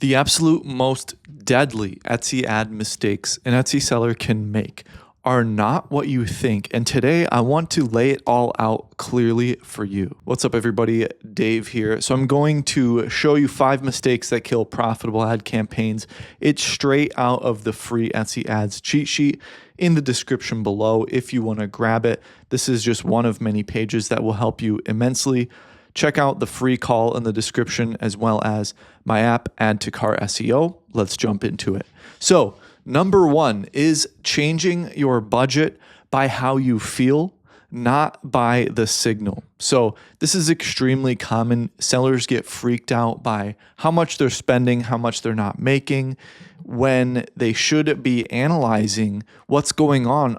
The absolute most deadly Etsy ad mistakes an Etsy seller can make are not what you think. And today I want to lay it all out clearly for you. What's up, everybody? Dave here. So I'm going to show you 5 mistakes that kill profitable ad campaigns. It's straight out of the free Etsy ads cheat sheet in the description below if you want to grab it. This is just one of many pages that will help you immensely. Check out the free call in the description as well as my app, AddToCartSEO. Let's jump into it. So, number 1 is changing your budget by how you feel, not by the signal. So, this is extremely common. Sellers get freaked out by how much they're spending, how much they're not making, when they should be analyzing what's going on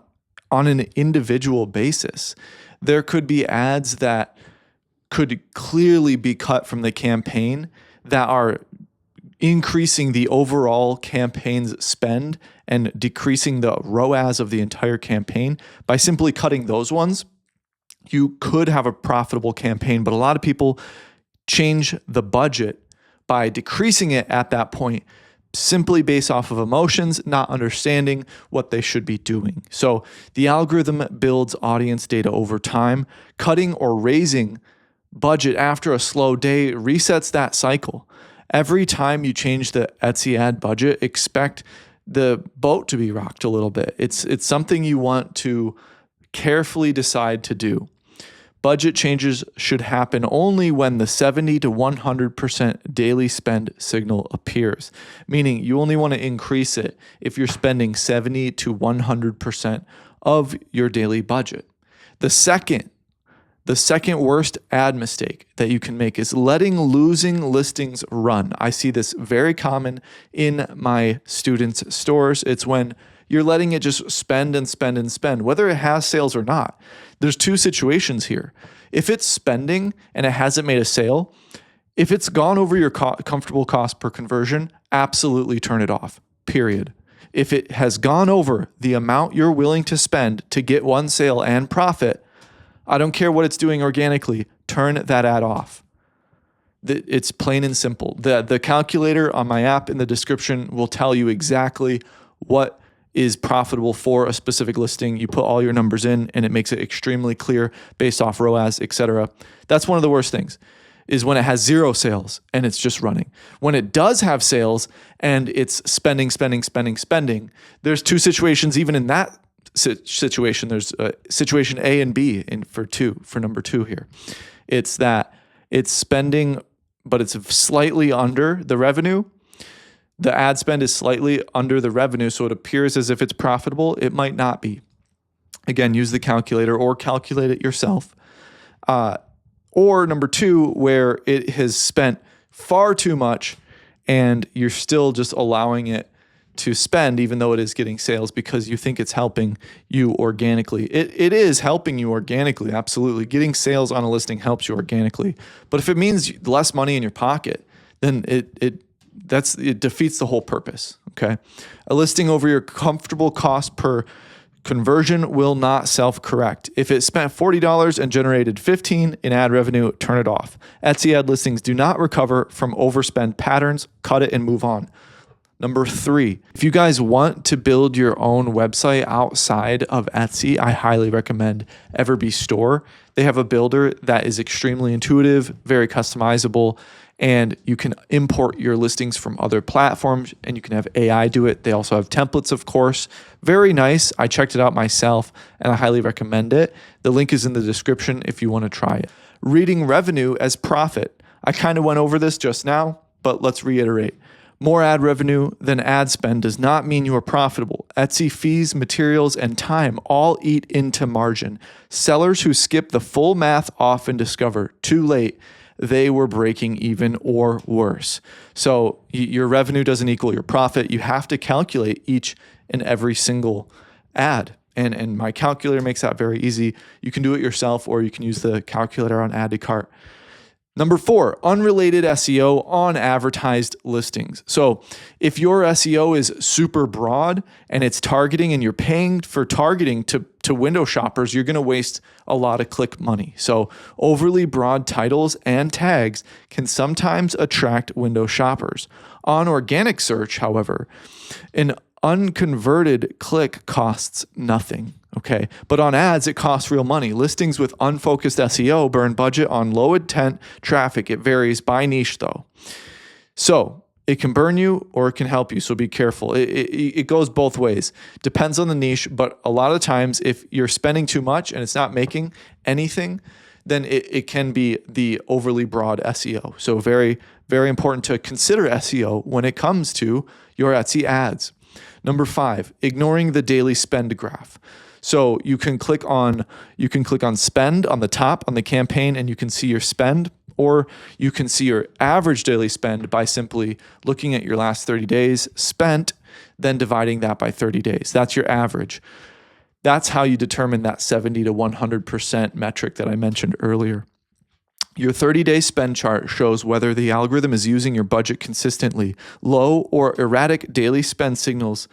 an individual basis. There could be ads that could clearly be cut from the campaign that are increasing the overall campaign's spend and decreasing the ROAS of the entire campaign. By simply cutting those ones, you could have a profitable campaign, but a lot of people change the budget by decreasing it at that point simply based off of emotions, not understanding what they should be doing. So the algorithm builds audience data over time. Cutting or raising budget after a slow day resets that cycle. Every time you change the Etsy ad budget, expect the boat to be rocked a little bit. It's something you want to carefully decide to do. Budget changes should happen only when the 70 to 100% daily spend signal appears, meaning you only want to increase it if you're spending 70 to 100% of your daily budget. The second worst ad mistake that you can make is letting losing listings run. I see this very common in my students' stores. It's when you're letting it just spend and spend and spend, whether it has sales or not. There's 2 situations here. If it's spending and it hasn't made a sale, if it's gone over your comfortable cost per conversion, absolutely turn it off, period. If it has gone over the amount you're willing to spend to get one sale and profit, I don't care what it's doing organically, turn that ad off. It's plain and simple. The calculator on my app in the description will tell you exactly what is profitable for a specific listing. You put all your numbers in and it makes it extremely clear based off ROAS, etc. That's one of the worst things, is when it has 0 sales and it's just running. When it does have sales and it's spending, there's 2 situations even in that situation. There's situation A and B for number 2 here. It's that it's spending, but it's slightly under the revenue. The ad spend is slightly under the revenue, so it appears as if it's profitable. It might not be. Again, use the calculator or calculate it yourself. Or number 2, where it has spent far too much and you're still just allowing it to spend even though it is getting sales because you think it's helping you organically. It is helping you organically, absolutely. Getting sales on a listing helps you organically. But if it means less money in your pocket, then it defeats the whole purpose, okay? A listing over your comfortable cost per conversion will not self-correct. If it spent $40 and generated $15 in ad revenue, turn it off. Etsy ad listings do not recover from overspend patterns. Cut it and move on. Number 3, if you guys want to build your own website outside of Etsy, I highly recommend Everbee Store. They have a builder that is extremely intuitive, very customizable, and you can import your listings from other platforms and you can have AI do it. They also have templates, of course. Very nice. I checked it out myself and I highly recommend it. The link is in the description if you want to try it. Reading revenue as profit. I kind of went over this just now, but let's reiterate. More ad revenue than ad spend does not mean you are profitable. Etsy fees, materials, and time all eat into margin. Sellers who skip the full math often discover too late they were breaking even or worse. So your revenue doesn't equal your profit. You have to calculate each and every single ad. And my calculator makes that very easy. You can do it yourself or you can use the calculator on AddToCart. Number 4, unrelated SEO on advertised listings. So if your SEO is super broad and it's targeting and you're paying for targeting to window shoppers, you're going to waste a lot of click money. So overly broad titles and tags can sometimes attract window shoppers. On organic search, however, an unconverted click costs nothing. Okay, but on ads, it costs real money. Listings with unfocused SEO burn budget on low intent traffic. It varies by niche though. So it can burn you or it can help you. So be careful. It goes both ways. Depends on the niche, but a lot of times if you're spending too much and it's not making anything, then it can be the overly broad SEO. So very, very important to consider SEO when it comes to your Etsy ads. Number 5, ignoring the daily spend graph. So you can click on spend on the top on the campaign and you can see your spend, or you can see your average daily spend by simply looking at your last 30 days spent, then dividing that by 30 days. That's your average. That's how you determine that 70 to 100% metric that I mentioned earlier. Your 30-day spend chart shows whether the algorithm is using your budget consistently. Low or erratic daily spend signals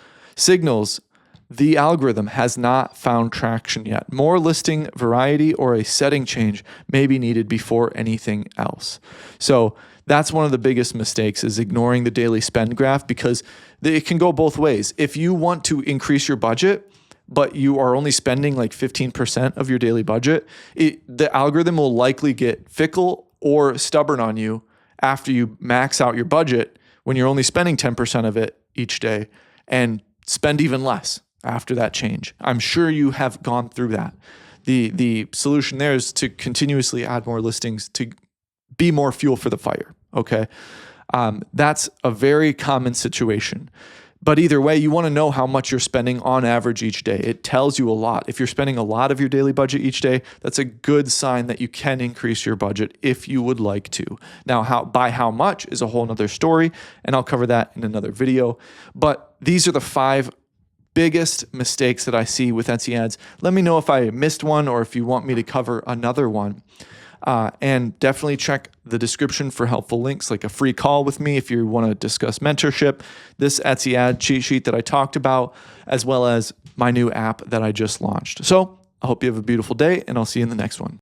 the algorithm has not found traction yet. More listing variety or a setting change may be needed before anything else. So that's one of the biggest mistakes, is ignoring the daily spend graph, because it can go both ways. If you want to increase your budget, but you are only spending like 15% of your daily budget, the algorithm will likely get fickle or stubborn on you after you max out your budget when you're only spending 10% of it each day, and spend even less after that change. I'm sure you have gone through that. The solution there is to continuously add more listings to be more fuel for the fire, okay? That's a very common situation. But either way, you want to know how much you're spending on average each day. It tells you a lot. If you're spending a lot of your daily budget each day, that's a good sign that you can increase your budget if you would like to. Now, by how much is a whole nother story, and I'll cover that in another video. But these are the 5 biggest mistakes that I see with Etsy ads. Let me know if I missed one or if you want me to cover another one. And definitely check the description for helpful links, like a free call with me if you want to discuss mentorship, this Etsy ad cheat sheet that I talked about, as well as my new app that I just launched. So I hope you have a beautiful day, and I'll see you in the next one.